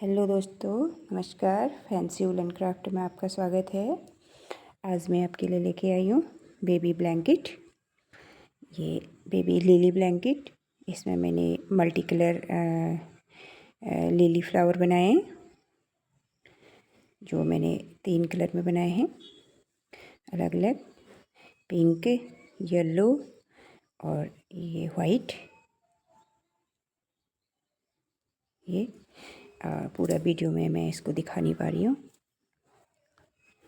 Hello दोस्तों, नमस्कार। Fancy woollen craft में आपका स्वागत है। आज मैं आपके लिए लेके आई हूँ बेबी ब्लैंकेट। ये बेबी लिली ब्लैंकेट। इसमें मैंने मल्टी कलर लिली फ्लावर बनाए हैं, जो मैंने 3 कलर में बनाए हैं, अलग अलग, पिंक, येलो और ये वाइट। ये पूरा वीडियो में मैं इसको दिखा नहीं पा रही हूँ,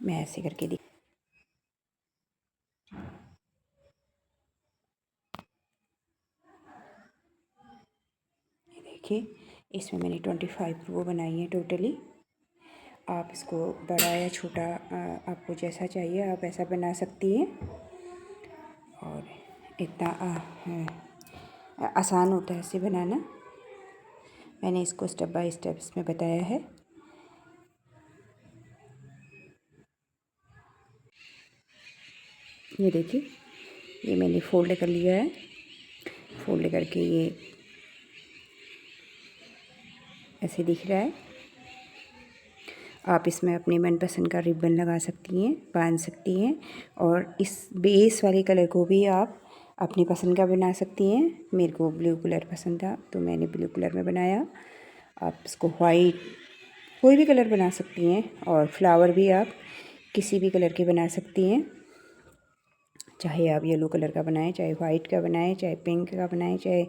मैं ऐसे करके देखिए। इसमें मैंने 25 वो बनाई है टोटली। आप इसको बड़ा या छोटा आपको जैसा चाहिए आप ऐसा बना सकती हैं, और इतना आसान होता है इसे बनाना। मैंने इसको स्टेप बाय स्टेप इसमें बताया है। ये देखिए, ये मैंने फोल्ड कर लिया है। फोल्ड करके ये ऐसे दिख रहा है। आप इसमें अपने मनपसंद का रिबन लगा सकती हैं, बांध सकती हैं, और इस बेस वाले कलर को भी आप अपनी पसंद का बना सकती हैं। मेरे को ब्लू कलर पसंद था तो मैंने ब्लू कलर में बनाया। आप इसको वाइट कोई भी कलर बना सकती हैं, और फ्लावर भी आप किसी भी कलर के बना सकती हैं। चाहे आप येलो कलर का बनाएं, चाहे वाइट का बनाएं, चाहे पिंक का बनाएं, चाहे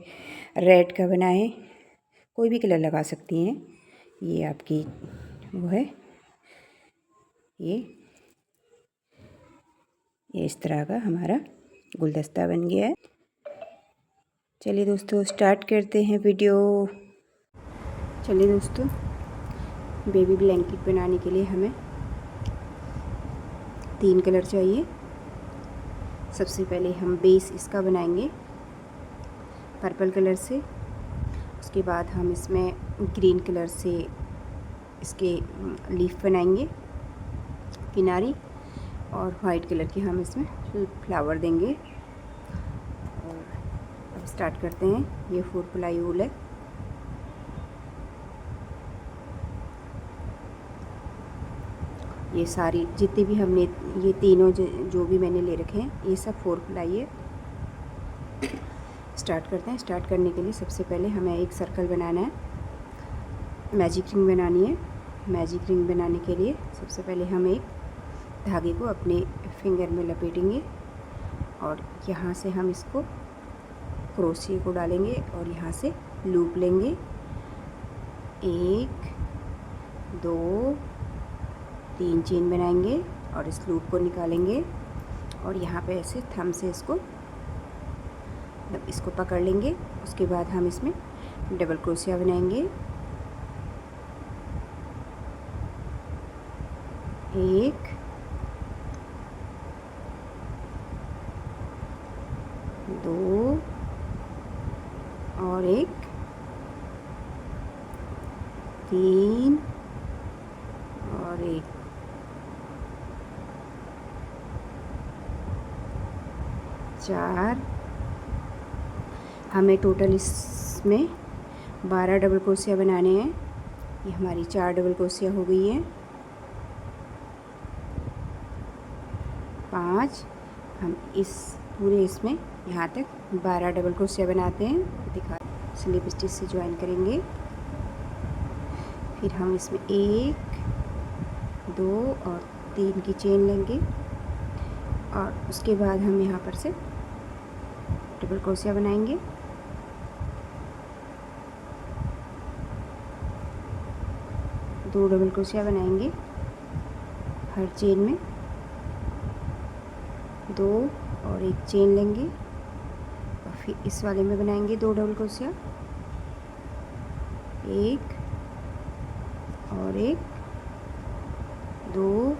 रेड का बनाएं, कोई भी कलर लगा सकती हैं। ये आपकी वो है। ये इस तरह का हमारा गुलदस्ता बन गया है। चलिए दोस्तों, स्टार्ट करते हैं वीडियो। चलिए दोस्तों, बेबी ब्लैंकेट बनाने के लिए हमें 3 कलर चाहिए। सबसे पहले हम बेस इसका बनाएंगे पर्पल कलर से। उसके बाद हम इसमें ग्रीन कलर से इसके लीफ बनाएंगे, किनारी, और वाइट कलर की हम इसमें फ्लावर देंगे। और अब स्टार्ट करते हैं। ये 4 प्लाई वूल है। ये सारी जितने भी हमने ये तीनों जो भी मैंने ले रखे हैं, ये सब 4 प्लाई है। स्टार्ट करते हैं। स्टार्ट करने के लिए सबसे पहले हमें एक सर्कल बनाना है, मैजिक रिंग बनानी है। मैजिक रिंग बनाने के लिए सबसे पहले हम एक धागे को अपने फिंगर में लपेटेंगे, और यहाँ से हम इसको क्रोशिया को डालेंगे और यहाँ से लूप लेंगे। 1 2 3 चेन बनाएंगे और इस लूप को निकालेंगे, और यहाँ पे ऐसे थंब से इसको पकड़ लेंगे। उसके बाद हम इसमें डबल क्रोशिया बनाएंगे। 1 2 और 1 3 और 1 4। हमें टोटल इसमें 12 डबल क्रोशिया बनाने हैं। ये हमारी 4 डबल क्रोशिया हो गई है। 5। हम इस पूरे इसमें यहाँ तक 12 डबल क्रोशिया बनाते हैं। दिखा स्लिप स्टिच से ज्वाइन करेंगे। फिर हम इसमें 1 2 और 3 की चेन लेंगे, और उसके बाद हम यहाँ पर से डबल क्रोशिया बनाएंगे। दो डबल क्रोशिया बनाएंगे हर चेन में, 2 और 1 चेन लेंगे, और फिर इस वाले में बनाएंगे 2 डबल क्रोशिया, 1 और 1 2,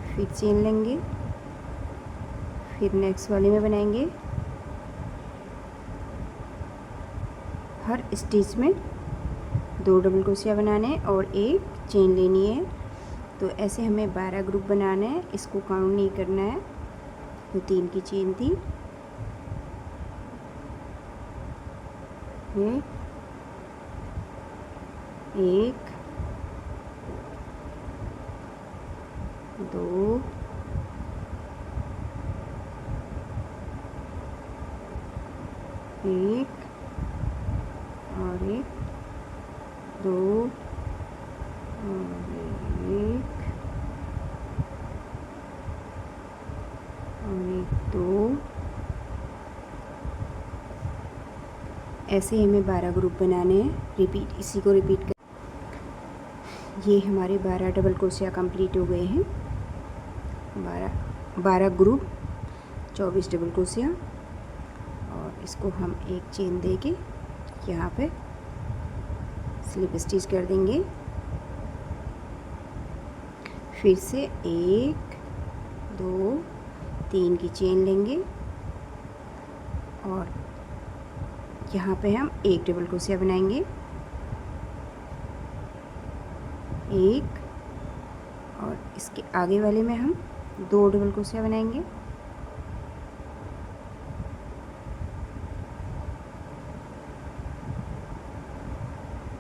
फिर चेन लेंगे, फिर नेक्स्ट वाले में बनाएंगे। हर स्टिच में 2 डबल क्रोशिया बनाने और 1 चेन लेनी है। तो ऐसे हमें 12 ग्रुप बनाना है, इसको काउंट नहीं करना है। तो 3 की चेन थी, ये 1 2 1 और 1 2 और 1 और 1 2। ऐसे ही हमें 12 ग्रुप बनाने हैं। रिपीट, इसी को रिपीट कर। ये हमारे 12 डबल क्रोशिया कंप्लीट हो गए हैं। 12 ग्रुप 24 डबल क्रोशिया। और इसको हम एक चेन दे के यहाँ पे स्लिप स्टिच कर देंगे। फिर से 1 2 3 की चेन लेंगे और यहाँ पे हम एक डबल क्रोशिया बनाएंगे, 1 और इसके आगे वाले में हम 2 डबल क्रोशिया बनाएंगे,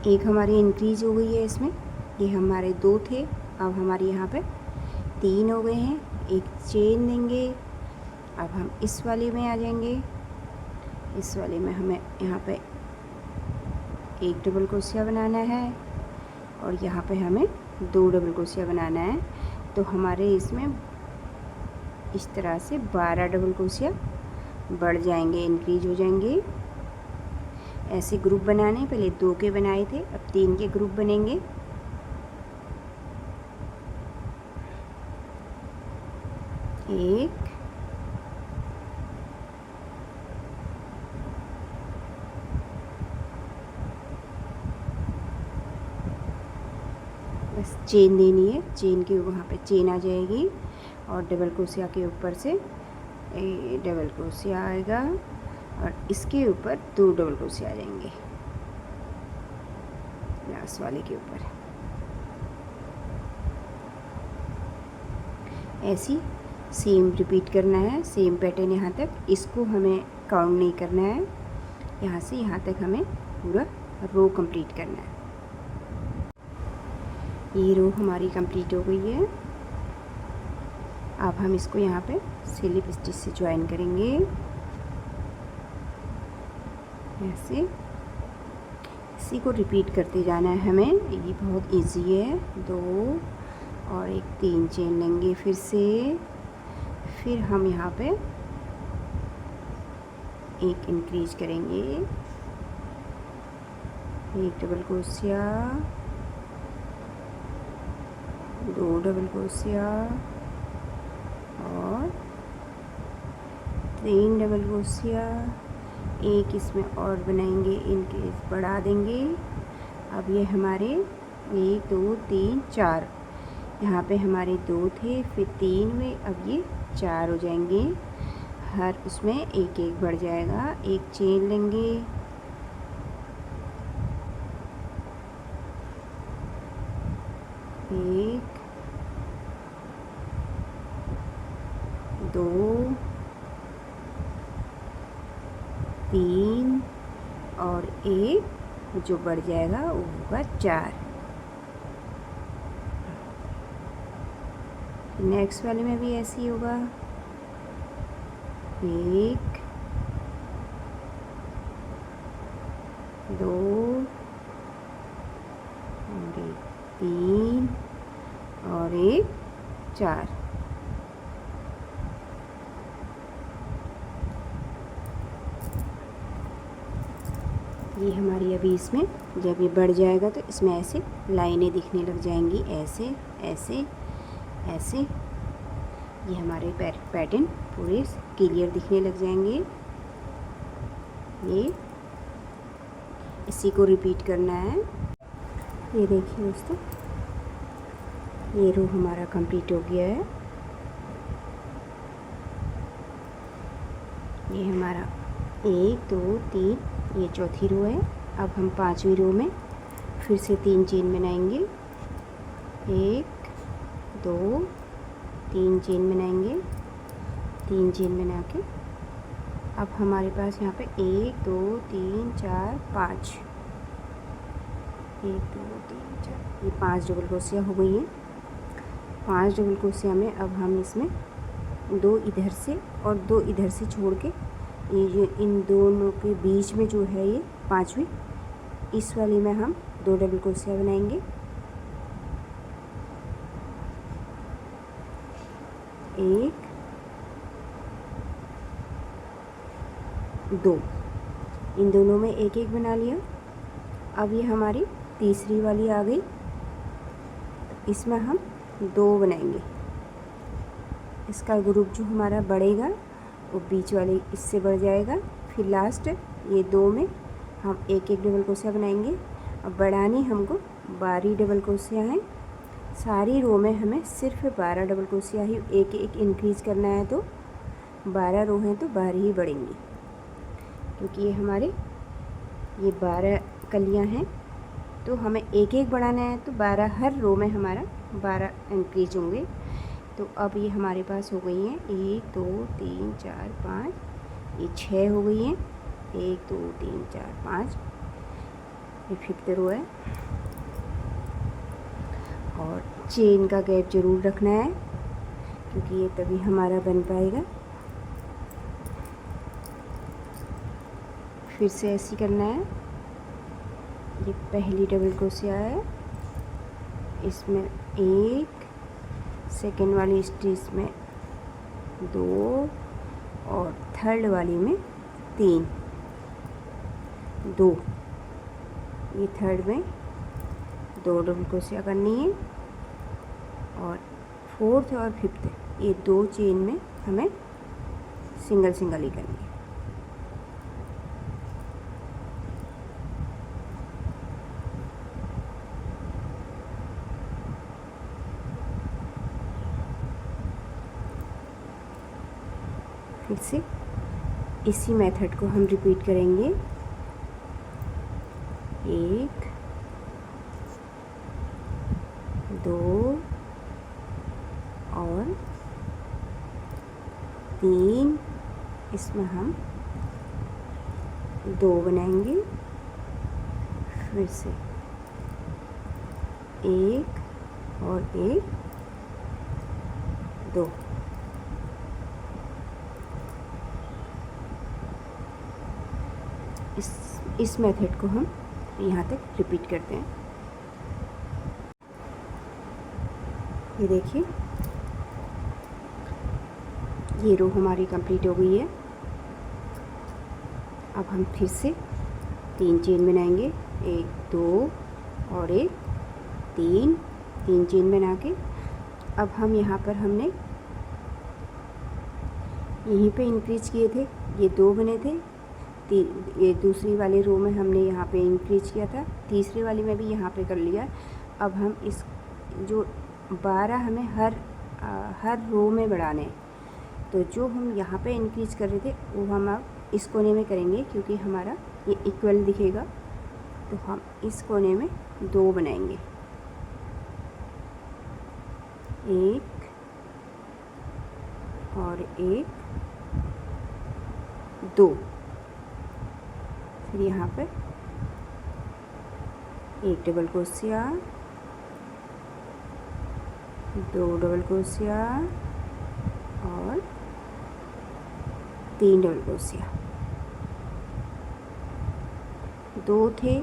एक हमारी इंक्रीज हो गई है इसमें। ये हमारे 2 थे, अब हमारे यहाँ पे 3 हो गए हैं। एक चेन देंगे। अब हम इस वाले में आ जाएंगे। इस वाले में हमें यहाँ पे एक डबल क्रोशिया बनाना है और यहाँ पे हमें 2 डबल क्रोशिया बनाना है। तो हमारे इसमें इस तरह से 12 डबल क्रोशिया बढ़ जाएंगे, इंक्रीज हो जाएंगे। ऐसे ग्रुप बनाने, पहले 2 के बनाए थे, अब 3 के ग्रुप बनेंगे। एक बस चेन देनी है, चेन के वहाँ पे चेन आ जाएगी और डबल क्रोशिया के ऊपर से डबल क्रोशिया आएगा और इसके ऊपर 2 डबल क्रोशिया आ जाएंगे लास्ट वाले के ऊपर। ऐसी सेम रिपीट करना है, सेम पैटर्न यहाँ तक। इसको हमें काउंट नहीं करना है, यहाँ से यहाँ तक हमें पूरा रो कंप्लीट करना है। ये रो हमारी कंप्लीट हो गई है। अब हम इसको यहाँ पे स्लिप स्टिच से ज्वाइन करेंगे ऐसे। इसी को रिपीट करते जाना है हमें, ये बहुत इजी है। 2 और एक 3 चेन लेंगे फिर से। फिर हम यहाँ पे एक इंक्रीज करेंगे, एक डबल क्रोशिया, 2 डबल क्रोशिया और 3 डबल क्रोशिया। एक इसमें और बनाएंगे, इंक्रीज बढ़ा देंगे। अब ये हमारे 1 2 3 4, यहाँ पे हमारे 2 थे, फिर 3 में, अब ये 4 हो जाएंगे। हर उसमें एक एक बढ़ जाएगा। एक चेन लेंगे, एक 2 3 और एक जो बढ़ जाएगा वो होगा 4। नेक्स्ट वाले में भी ऐसे ही होगा, 1 2 और एक 3 और एक 4। ये हमारी अभी इसमें जब ये बढ़ जाएगा तो इसमें ऐसे लाइनें दिखने लग जाएंगी, ऐसे ऐसे ऐसे। ये हमारे पैटर्न पूरे क्लियर दिखने लग जाएंगे। ये इसी को रिपीट करना है। ये देखिए दोस्तों, ये रो हमारा कंप्लीट हो गया है। ये हमारा 1 2 3, ये चौथी रो है। अब हम 5वीं रो में फिर से 3 चेन बनाएंगे, 1 2 3 चेन बनाएंगे। 3 चेन बना के अब हमारे पास यहाँ पे 1 2 3 4 5, 1 2 3 4, ये 5 डबल क्रोशिया हो गई हैं। 5 डबल क्रोशिया में अब हम इसमें 2 इधर से और 2 इधर से छोड़ के ये जो इन दोनों के बीच में जो है ये 5वीं, इस वाली में हम 2 डबल क्रोशिया बनाएंगे। 1 2, इन दोनों में एक एक बना लिया। अब ये हमारी तीसरी वाली आ गई, इसमें हम 2 बनाएंगे। इसका ग्रुप जो हमारा बढ़ेगा वो बीच वाले इससे बढ़ जाएगा। फिर लास्ट ये 2 में हम एक एक डबल क्रोशिया बनाएंगे। अब बढ़ानी हमको 12 डबल क्रोशिया है। सारी रो में हमें सिर्फ 12 डबल क्रोशिया ही एक एक इंक्रीज करना है, तो 12 रो हैं तो 12 ही बढ़ेंगी, क्योंकि ये हमारे ये 12 कलियां हैं तो हमें एक एक बढ़ाना है, तो 12 हर रो में हमारा 12 इंक्रीज होंगे। तो अब ये हमारे पास हो गई हैं 1 2 3 4 5, ये 6 हो गई हैं। 1 2 3 4 5, ये 5th रो है। और चेन का गैप ज़रूर रखना है, क्योंकि ये तभी हमारा बन पाएगा। फिर से ऐसे करना है। ये पहली डबल क्रोशिया है, इसमें 1, सेकेंड वाली स्टिच में 2 और थर्ड वाली में 3, 2, ये थर्ड में 2 डबल क्रोशिया करनी है। और 4th और 5th ये 2 चेन में हमें सिंगल सिंगल ही करनी है। फिर से इसी मेथड को हम रिपीट करेंगे। 1 2 और 3, इसमें हम 2 बनाएंगे। फिर से 1 और 1 2, इस मेथड को हम यहाँ तक रिपीट करते हैं। ये देखिए, ये रो हमारी कंप्लीट हो गई है। अब हम फिर से 3 चेन बनाएंगे। 1 2 और 1 3, 3 चेन बना के अब हम यहाँ पर हमने यहीं पे इंक्रीज किए थे, ये 2 बने थे। ये दूसरी वाली रो में हमने यहाँ पे इंक्रीज किया था, तीसरी वाली में भी यहाँ पे कर लिया। अब हम इस जो 12 हमें हर रो में बढ़ाने, तो जो हम यहाँ पे इंक्रीज कर रहे थे वो हम अब इस कोने में करेंगे, क्योंकि हमारा ये इक्वल दिखेगा। तो हम इस कोने में 2 बनाएंगे। 1 और 1 2, फिर यहाँ पर 1 डबल क्रोशिया, 2 डबल क्रोशिया और 3 डबल क्रोशिया। 2 थे,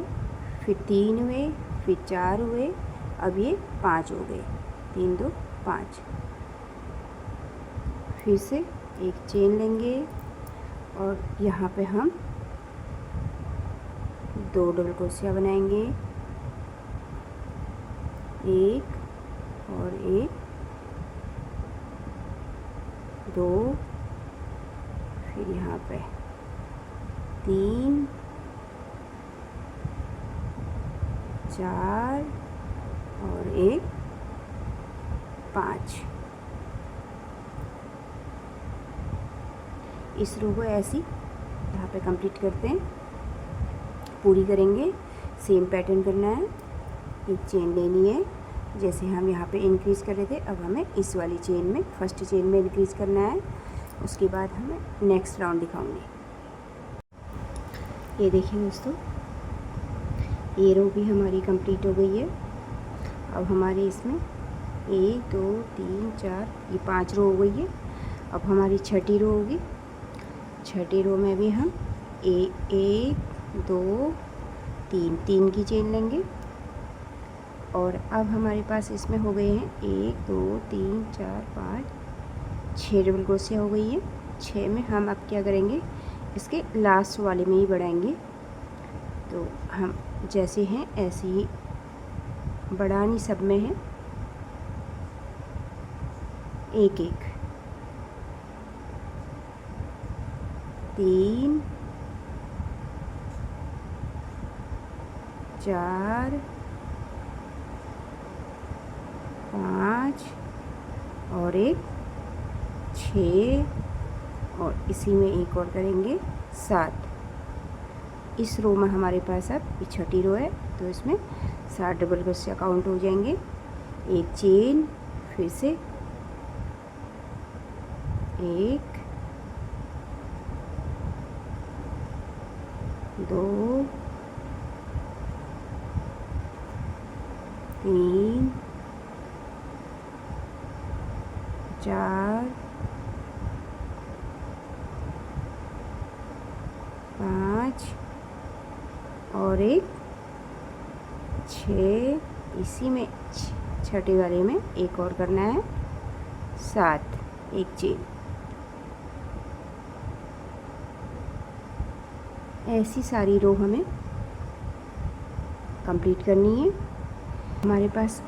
फिर 3 हुए, फिर 4 हुए, अब ये 5 हो गए। 3 2 5। फिर से एक चेन लेंगे और यहाँ पे हम 2 डबल क्रोशिया बनाएंगे। 1 और 1 2, फिर यहाँ पे 3 4 और 1 5। इस रो को ऐसी यहाँ पे कंप्लीट करते हैं, पूरी करेंगे। सेम पैटर्न करना है, एक चेन लेनी है जैसे हम यहाँ पे इंक्रीज़ कर रहे थे। अब हमें इस वाली चेन में, फर्स्ट चेन में इंक्रीज़ करना है। उसके बाद हमें नेक्स्ट राउंड दिखाऊंगी। ये देखिए दोस्तों, ये रो भी हमारी कंप्लीट हो गई है। अब हमारे इसमें 1 2 3 4, ये 5 रो हो गई है। अब हमारी छठी रो होगी। छठी रो में भी हम 1 2 3 3 की चेन लेंगे। और अब हमारे पास इसमें हो गए हैं 1 2 3 4 5 6 डबल क्रोशिया हो गई है। 6 में हम अब क्या करेंगे, इसके लास्ट वाले में ही बढ़ाएंगे। तो हम जैसे हैं ऐसे ही बढ़ानी सब में है, एक एक 3 4 5 और एक 6 और इसी में एक और करेंगे 7। इस रो में हमारे पास अब ये छठी रो है, तो इसमें 7 डबल क्रोशिया काउंट हो जाएंगे। एक चेन, फिर से 1 2 3 4 5 और एक 6, इसी में छठे वाले में एक और करना है 7, एक चेन। ऐसी सारी रो हमें कंप्लीट करनी है। हमारे पास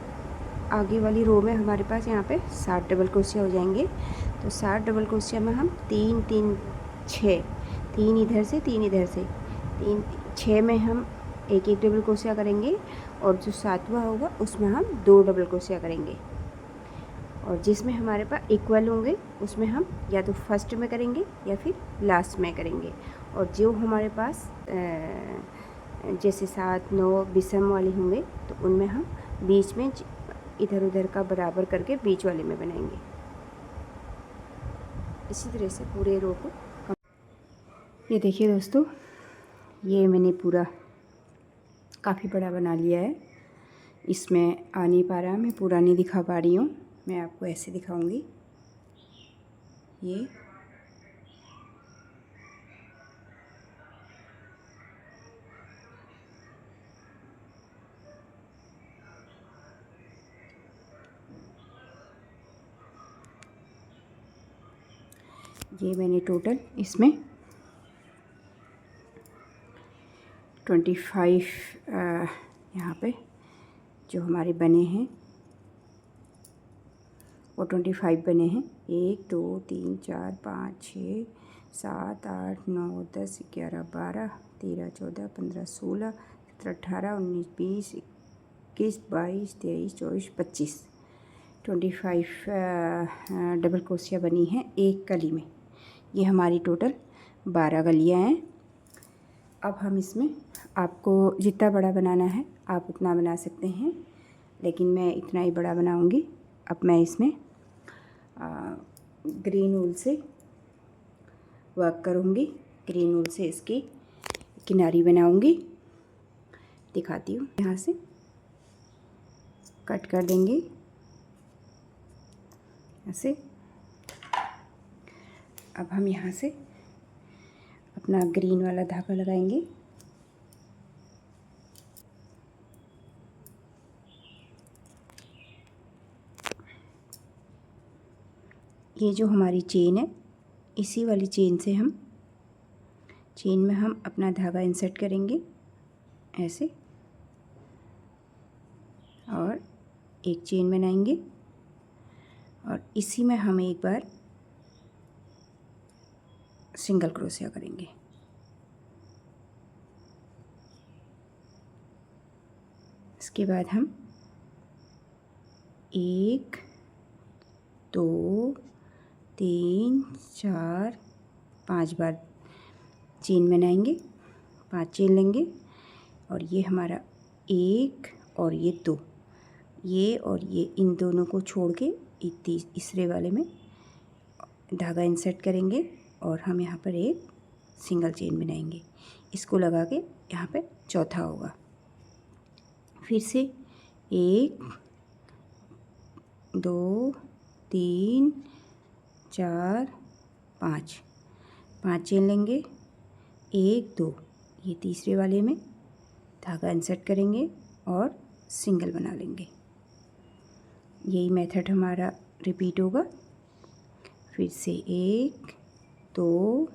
आगे वाली रो में हमारे पास यहाँ पे 7 डबल क्रोशिया हो जाएंगे। तो 7 डबल क्रोशिया में हम 3 3 6, 3 इधर से 3 इधर से 3 6 में हम एक एक डबल क्रोशिया करेंगे। और जो 7वां होगा उसमें हम 2 डबल क्रोशिया करेंगे। और जिसमें हमारे पास इक्वल होंगे उसमें हम या तो फर्स्ट में करेंगे या फिर लास्ट में करेंगे। और जो हमारे पास जैसे 7 9 विषम वाले होंगे तो उनमें हम बीच में इधर उधर का बराबर करके बीच वाले में बनाएंगे। इसी तरह से पूरे रो को ये देखिए दोस्तों, ये मैंने पूरा काफ़ी बड़ा बना लिया है। इसमें आ नहीं पा रहा, मैं पूरा नहीं दिखा पा रही हूँ। मैं आपको ऐसे दिखाऊंगी। ये मैंने टोटल इसमें 25 यहाँ पे जो हमारे बने हैं वो 25 बने हैं। 1 2 3 4 5 6 7 8 9 10 11 12 13 14 15 16 17 18 19 20 21 22 23 24 25 25 डबल क्रोशिया बनी हैं एक कली में। ये हमारी टोटल 12 कलियाँ हैं। अब हम इसमें आपको जितना बड़ा बनाना है आप उतना बना सकते हैं, लेकिन मैं इतना ही बड़ा बनाऊंगी। अब मैं इसमें ग्रीन ऊल से वर्क करूंगी। ग्रीन ऊल से इसकी किनारी बनाऊंगी, दिखाती हूँ। यहाँ से कट कर देंगे ऐसे। अब हम यहाँ से अपना ग्रीन वाला धागा लगाएंगे। ये जो हमारी चेन है, इसी वाली चेन से चेन में हम अपना धागा इंसर्ट करेंगे ऐसे, और एक चेन बनाएंगे और इसी में हम एक बार सिंगल क्रोशिया करेंगे। इसके बाद हम 1 2 3 4 5 बार चेन बनाएंगे, 5 चेन लेंगे। और ये हमारा 1 और ये 2, ये और ये इन दोनों को छोड़ के तीसरे वाले में धागा इंसर्ट करेंगे और हम यहाँ पर एक सिंगल चेन बनाएंगे। इसको लगा के यहाँ पे चौथा होगा। फिर से 1 2 3 4 5 5 चेन लेंगे, 1 2, ये तीसरे वाले में धागा इंसर्ट करेंगे और सिंगल बना लेंगे। यही मेथड हमारा रिपीट होगा। फिर से 1 2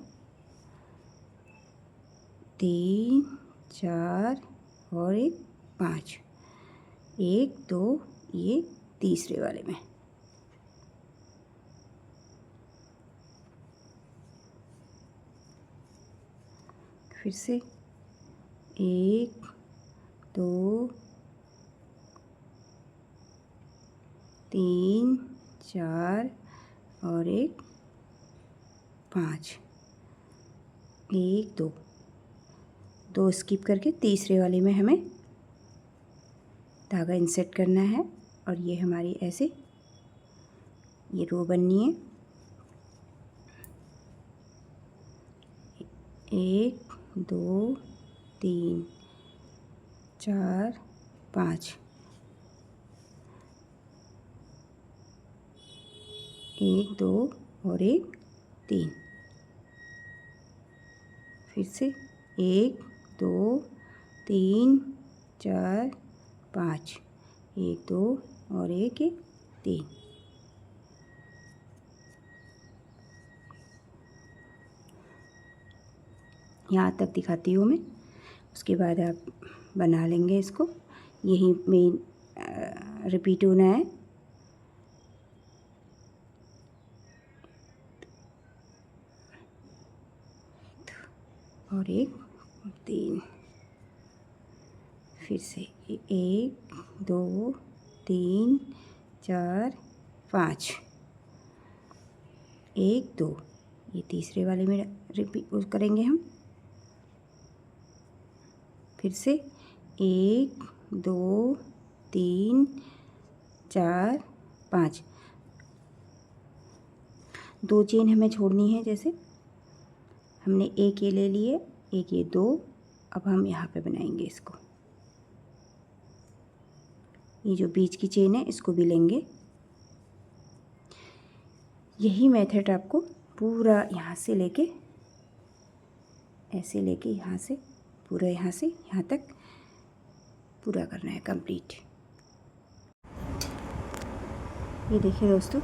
3 4 और 5, 1 2, ये तीसरे वाले में। फिर से 1 2 3 4 और 5, 1 2, 2 स्किप करके तीसरे वाले में हमें धागा इंसर्ट करना है और ये हमारी ऐसे ये रो बननी है। 1 2 3 4 5, 1 2 और 3। फिर से 1 2 3 4 5, 1 2 और 3। यहाँ तक दिखाती हूँ मैं, उसके बाद आप बना लेंगे इसको। यही मेन रिपीट होना है। और 3। फिर से 1 2 3 4 5, 1 2, ये तीसरे वाले में रिपीट करेंगे हम। फिर से 1 2 3 4 5, 2 चेन हमें छोड़नी है। जैसे हमने एक ये ले लिए, एक ये 2, अब हम यहाँ पे बनाएंगे इसको। ये जो बीच की चेन है इसको भी लेंगे। यही मेथड आपको पूरा यहाँ से लेके ऐसे लेके यहाँ से पूरा यहाँ से यहाँ तक पूरा करना है कंप्लीट। ये देखिए दोस्तों,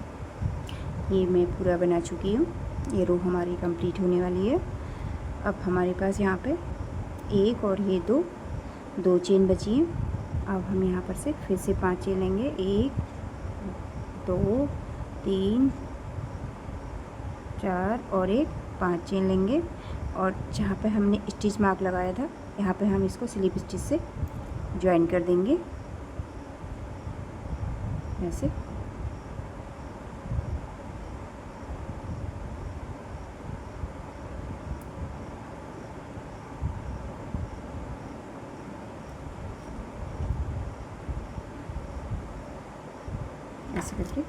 ये मैं पूरा बना चुकी हूँ। ये रो हमारी कंप्लीट होने वाली है। अब हमारे पास यहाँ पे एक और ये दो चेन बची हैं। अब हम यहाँ पर से फिर से 5 चेन लेंगे। 1 2 3 4 और 5 चेन लेंगे और जहाँ पे हमने स्टिच मार्क लगाया था यहाँ पे हम इसको स्लिप स्टिच से ज्वाइन कर देंगे ऐसे। ऐसे करके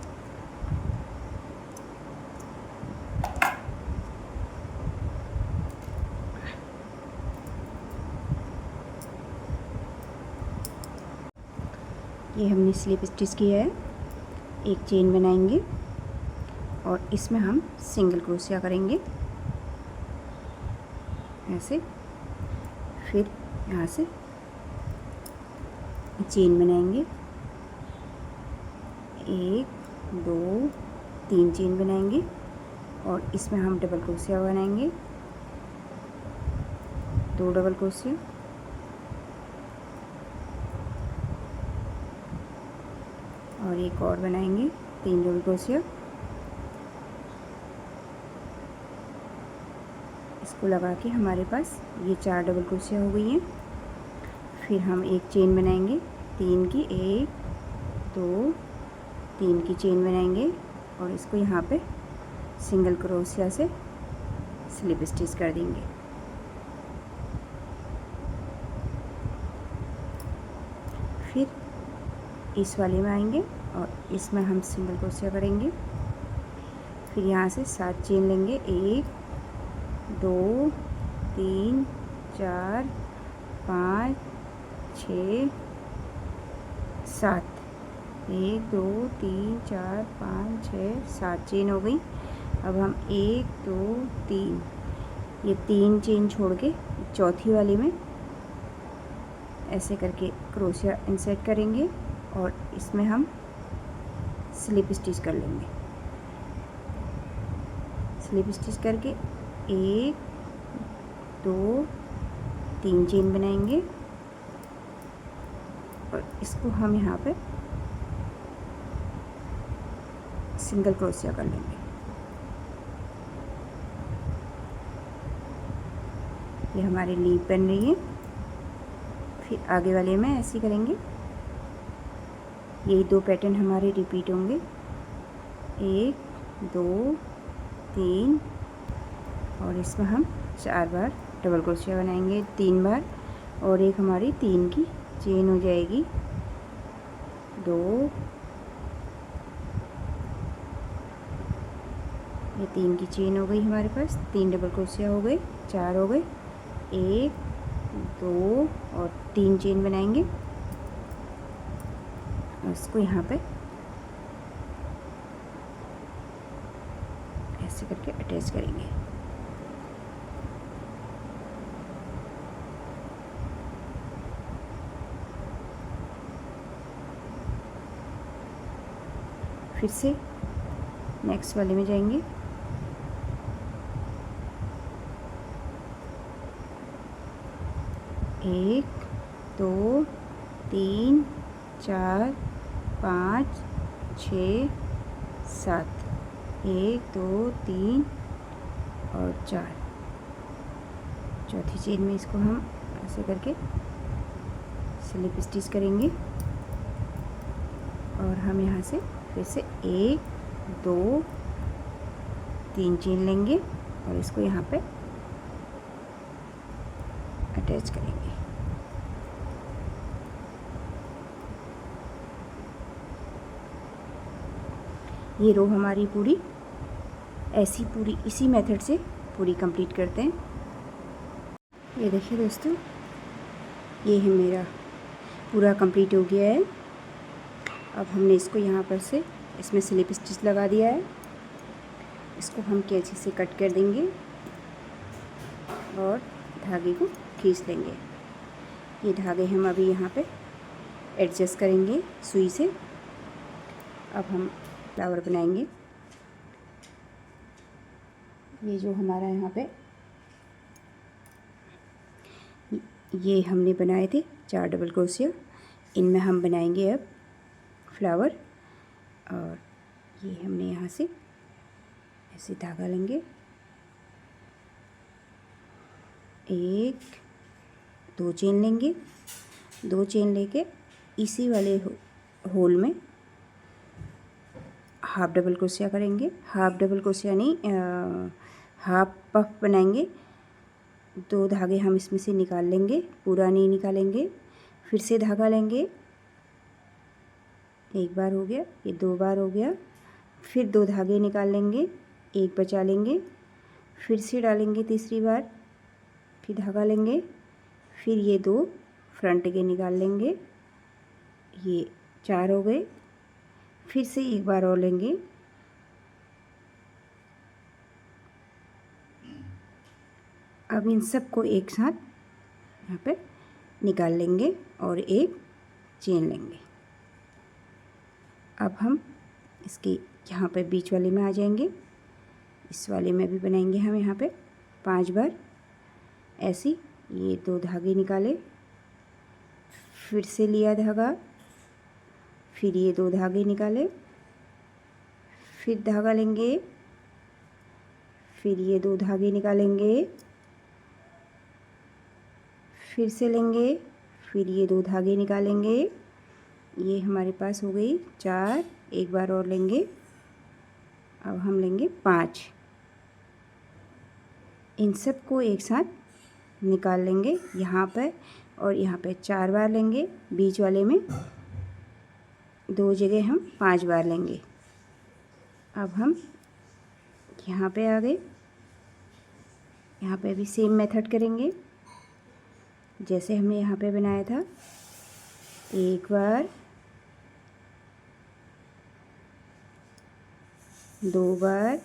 ये हमने स्लिप स्टिच किया है। एक चेन बनाएंगे और इसमें हम सिंगल क्रोशिया करेंगे ऐसे। फिर यहाँ से चेन बनाएंगे, 1 2 3 चेन बनाएंगे और इसमें हम डबल क्रोशिया बनाएंगे, 2 डबल क्रोशिया और एक और बनाएंगे, 3 डबल क्रोशिया। इसको लगा के हमारे पास ये 4 डबल क्रोशिया हो गई हैं। फिर हम एक चेन बनाएंगे 3 की, 1 2 3 की चेन बनाएंगे और इसको यहाँ पे सिंगल क्रोशिया से स्लिप स्टिच कर देंगे। फिर इस वाले में आएंगे और इसमें हम सिंगल क्रोशिया करेंगे। फिर यहाँ से 7 चेन लेंगे, 1 2 3 4 5 6 7 1 2 3 4 5 6 7 चेन हो गई। अब हम 1 2 3 ये 3 चेन छोड़ के चौथी वाली में ऐसे करके क्रोशिया इंसर्ट करेंगे और इसमें हम स्लिप स्टिच कर लेंगे। स्लिप स्टिच करके 1 2 3 चेन बनाएंगे और इसको हम यहाँ पे सिंगल क्रोशिया कर लेंगे। ये हमारी लीफ बन रही है। फिर आगे वाले में ऐसे करेंगे। यही 2 पैटर्न हमारे रिपीट होंगे। 1 2 3 और इसमें हम 4 बार डबल क्रोशिया बनाएंगे, 3 बार, और एक हमारी 3 की चेन हो जाएगी। 2 ये 3 की चेन हो गई हमारे पास, 3 डबल क्रोशिया हो गए, 4 हो गए, 1 2 और 3 चेन बनाएंगे और इसको यहाँ पे ऐसे करके अटैच करेंगे। फिर से नेक्स्ट वाले में जाएंगे। एक 2 3 4 5 6 7 1 2 3 और 4 चौथी चेन में इसको हम ऐसे करके स्लिप स्टिच करेंगे और हम यहाँ से फिर से 1 2 3 चेन लेंगे और इसको यहाँ पे अटैच करेंगे। ये रो हमारी पूरी ऐसी पूरी इसी मेथड से पूरी कंप्लीट करते हैं। ये देखिए दोस्तों, ये है मेरा पूरा कंप्लीट हो गया है। अब हमने इसको यहाँ पर से इसमें स्लिप स्टिच लगा दिया है। इसको हम कैंची से कट कर देंगे और धागे को खींच लेंगे। ये धागे हम अभी यहाँ पे एडजस्ट करेंगे सुई से। अब हम फ्लावर बनाएंगे। ये जो हमारा यहाँ पे ये हमने बनाए थे 4 डबल क्रोशिया, इनमें हम बनाएंगे अब फ्लावर। और ये हमने यहाँ से ऐसे धागा लेंगे, 1 2 चेन लेंगे, 2 चेन लेके इसी वाले होल में हाफ डबल क्रोशिया करेंगे। हाफ डबल क्रोशिया नहीं, हाफ पफ बनाएंगे। 2 धागे हम इसमें से निकाल लेंगे, पूरा नहीं निकालेंगे। फिर से धागा लेंगे, 1 बार हो गया, ये 2 बार हो गया। फिर 2 धागे निकाल लेंगे, 1 बचा लेंगे, फिर से डालेंगे तीसरी बार, फिर धागा लेंगे, फिर ये 2 फ्रंट के निकाल लेंगे, ये 4 हो गए। फिर से 1 बार और लेंगे, अब इन सब को एक साथ यहाँ पे निकाल लेंगे और एक चेन लेंगे। अब हम इसकी यहाँ पे बीच वाले में आ जाएंगे। इस वाले में भी बनाएंगे हम यहाँ पे 5 बार ऐसी। ये 2 धागे निकाले, फिर से लिया धागा, फिर ये 2 धागे निकाले, फिर धागा लेंगे, फिर ये 2 धागे निकालेंगे, फिर से लेंगे, फिर ये 2 धागे निकालेंगे। ये हमारे पास हो गई 4, 1 बार और लेंगे। अब हम लेंगे 5। इन सब को एक साथ निकाल लेंगे यहाँ पर, और यहाँ पे 4 बार लेंगे। बीच वाले में 2 जगह हम 5 बार लेंगे। अब हम यहाँ पे आ गए। यहाँ पे भी सेम मेथड करेंगे जैसे हमने यहाँ पे बनाया था। 1 बार, 2 बार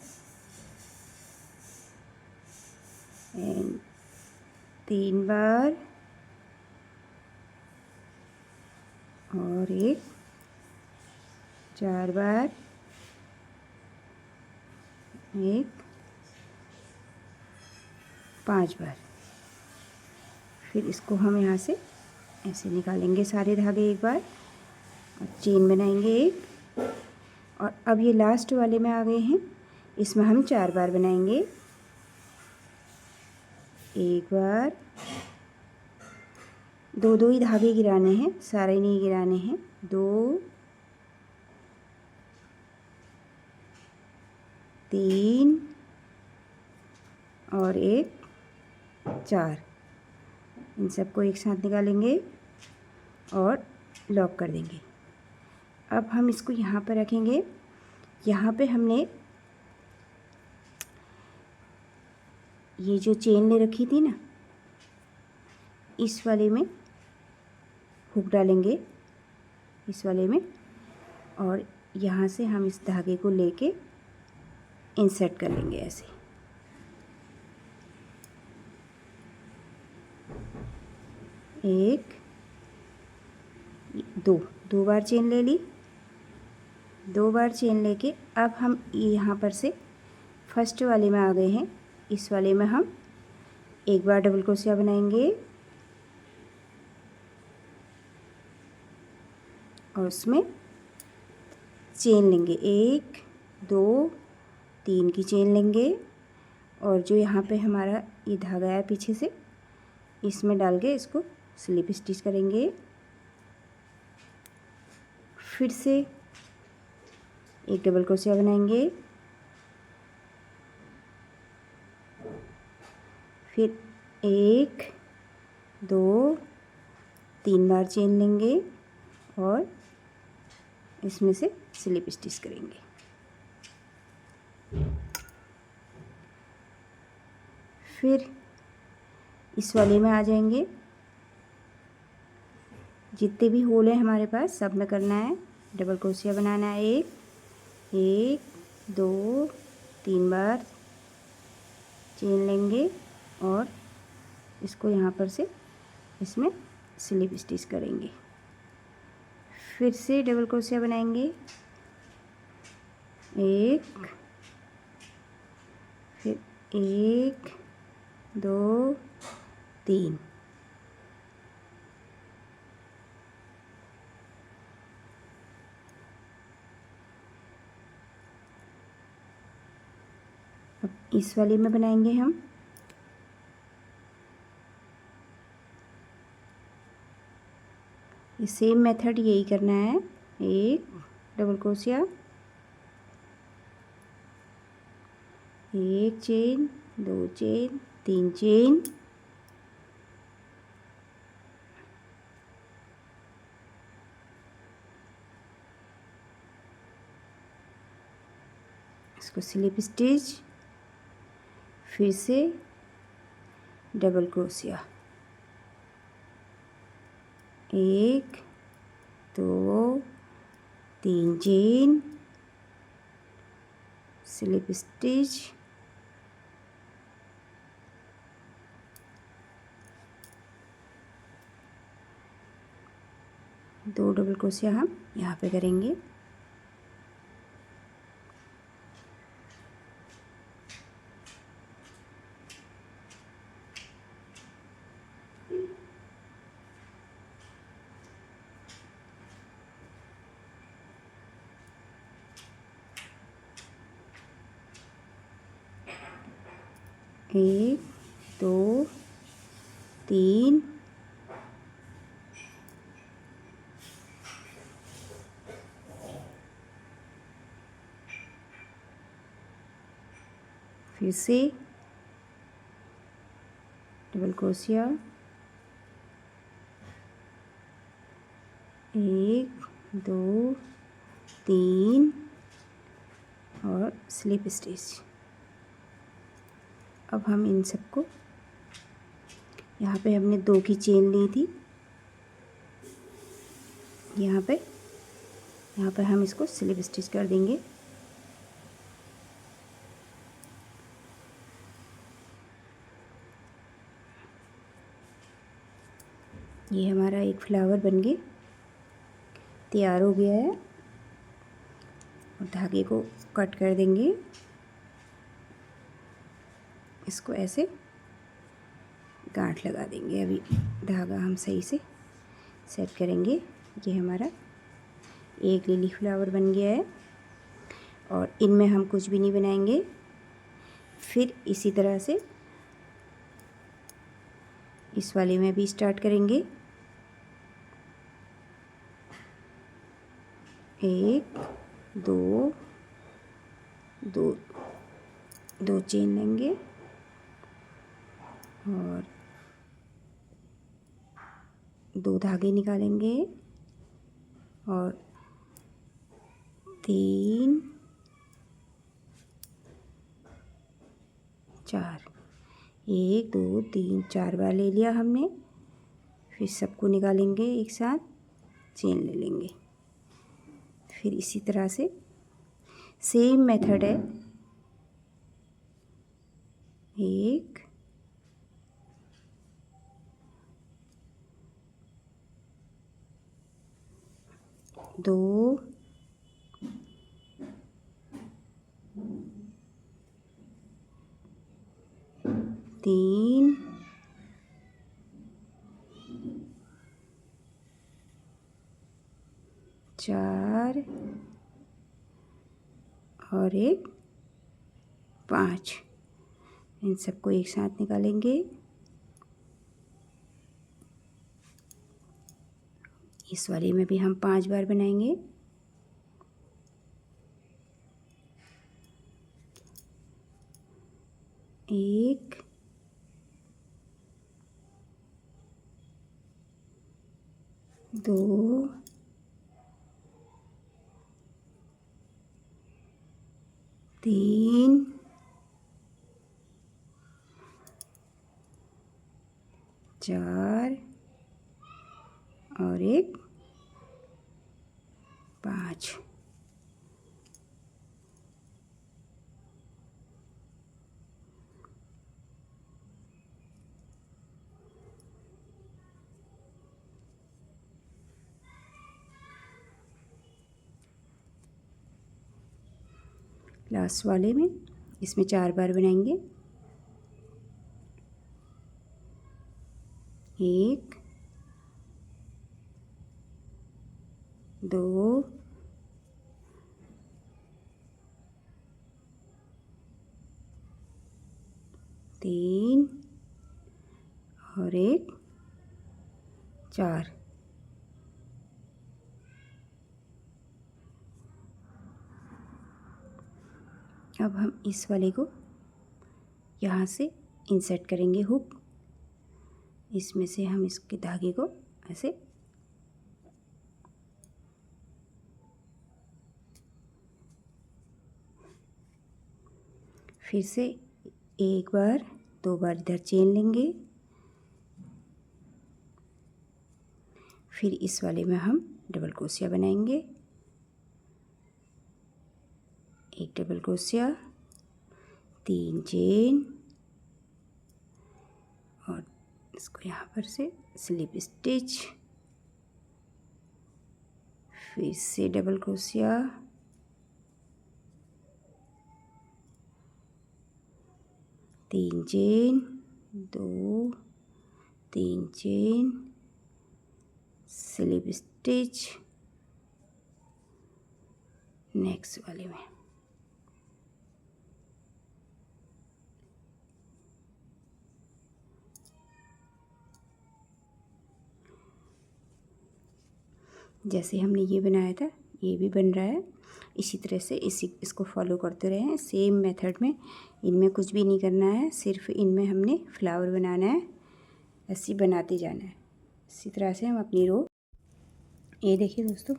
एंड 3 बार और एक 4 बार, एक 5 बार। फिर इसको हम यहाँ से ऐसे निकालेंगे सारे धागे एक बार और चेन बनाएंगे एक। और अब ये लास्ट वाले में आ गए हैं, इसमें हम 4 बार बनाएंगे। एक बार, दो दो ही धागे गिराने हैं, सारे नहीं गिराने हैं। 2 3 और एक 4। इन सबको एक साथ निकालेंगे और लॉक कर देंगे। अब हम इसको यहाँ पर रखेंगे। यहाँ पे हमने ये जो चेन ले रखी थी ना, इस वाले में हुक डालेंगे, इस वाले में, और यहाँ से हम इस धागे को लेके इंसर्ट कर लेंगे ऐसे। एक, दो बार चेन ले ली। 2 बार चेन लेके अब हम यहाँ पर से फर्स्ट वाले में आ गए हैं। इस वाले में हम एक बार डबल क्रोशिया बनाएंगे और उसमें चेन लेंगे। 1 2 3 की चेन लेंगे और जो यहाँ पे हमारा ये धागा है पीछे से, इसमें डाल के इसको स्लिप स्टिच करेंगे। फिर से एक डबल क्रोशिया बनाएंगे, फिर 1 2 3 बार चेन लेंगे और इसमें से स्लिप स्टिच करेंगे। फिर इस वाले में आ जाएंगे। जितने भी होल हैं हमारे पास सब में करना है, डबल क्रोशिया बनाना है। 1 2 3 बार चेन लेंगे और इसको यहाँ पर से इसमें स्लिप स्टिच करेंगे। फिर से डबल क्रोशिया बनाएंगे, 1 फिर 1 2 3। अब इस वाले में बनाएंगे हम। ये सेम मेथड यही करना है। 1 double crochet, 1 chain, 2 chain, 3 chain, इसको स्लिप स्टिच, फिर से double crochet, 1 2 3 chain, slip stitch, दो डबल क्रोशिया हम यहाँ पे करेंगे। एक 2 3 फिर से डबल क्रोशिया, 1 2 3 और स्लिप स्टिच। अब हम इन सबको, यहाँ पे हमने 2 की चेन ली थी, यहाँ पे हम इसको स्लिप स्टिच कर देंगे। ये हमारा एक फ्लावर बन के तैयार हो गया है। और धागे को कट कर देंगे, इसको ऐसे गांठ लगा देंगे। अभी धागा हम सही से सेट करेंगे। ये हमारा एक लिली फ्लावर बन गया है और इनमें हम कुछ भी नहीं बनाएंगे। फिर इसी तरह से इस वाले में भी स्टार्ट करेंगे। एक दो दो दो चेन लेंगे और दो धागे निकालेंगे और 3 4, 1 2 3 4 बार ले लिया हमने। फिर सबको निकालेंगे एक साथ, चेन ले लेंगे। फिर इसी तरह से सेम मेथड है। 1 2 3 4 और एक 5। इन सबको एक साथ निकालेंगे। इस वाले में भी हम 5 बार बनाएंगे। एक दो तीन चार और एक 5। लास्ट वाले में इसमें 4 बार बनाएंगे। 1 2 3 और एक 4। अब हम इस वाले को यहाँ से इंसर्ट करेंगे हुक। इसमें से हम इसके धागे को ऐसे फिर से एक बार 2 बार इधर चेन लेंगे। फिर इस वाले में हम डबल क्रोशिया बनाएंगे। एक डबल क्रोशिया, 3 चेन और इसको यहाँ पर से स्लिप स्टिच। फिर से double crochet, 3 chain, 2 3 chain, slip stitch. Next वाले में जैसे हमने ये बनाया था ये भी बन रहा है। इसी तरह से इसको फॉलो करते रहें सेम मेथड में। इनमें कुछ भी नहीं करना है, सिर्फ इनमें हमने फ्लावर बनाना है। ऐसे बनाते जाना है। इसी तरह से हम अपनी रो, ये देखिए दोस्तों,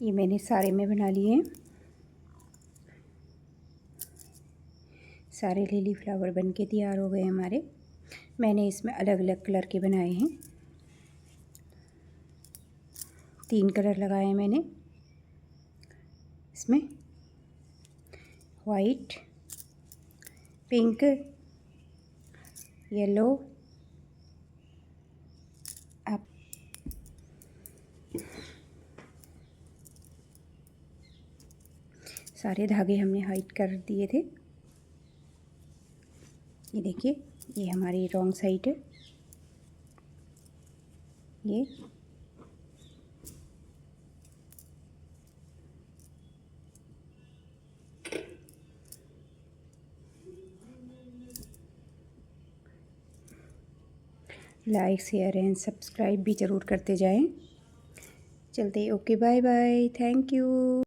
ये मैंने सारे में बना लिए हैं। सारे लिली फ्लावर बन के तैयार हो गए हमारे। मैंने इसमें अलग अलग कलर के बनाए हैं। 3 कलर लगाए हैं मैंने इसमें, वाइट, पिंक, येलो, आप सारे धागे हमने हाइड कर दिए थे। ये देखिए, ये हमारी रॉन्ग साइड है। ये लाइक शेयर एंड सब्सक्राइब भी ज़रूर करते जाएं। चलते, okay, bye bye, thank you.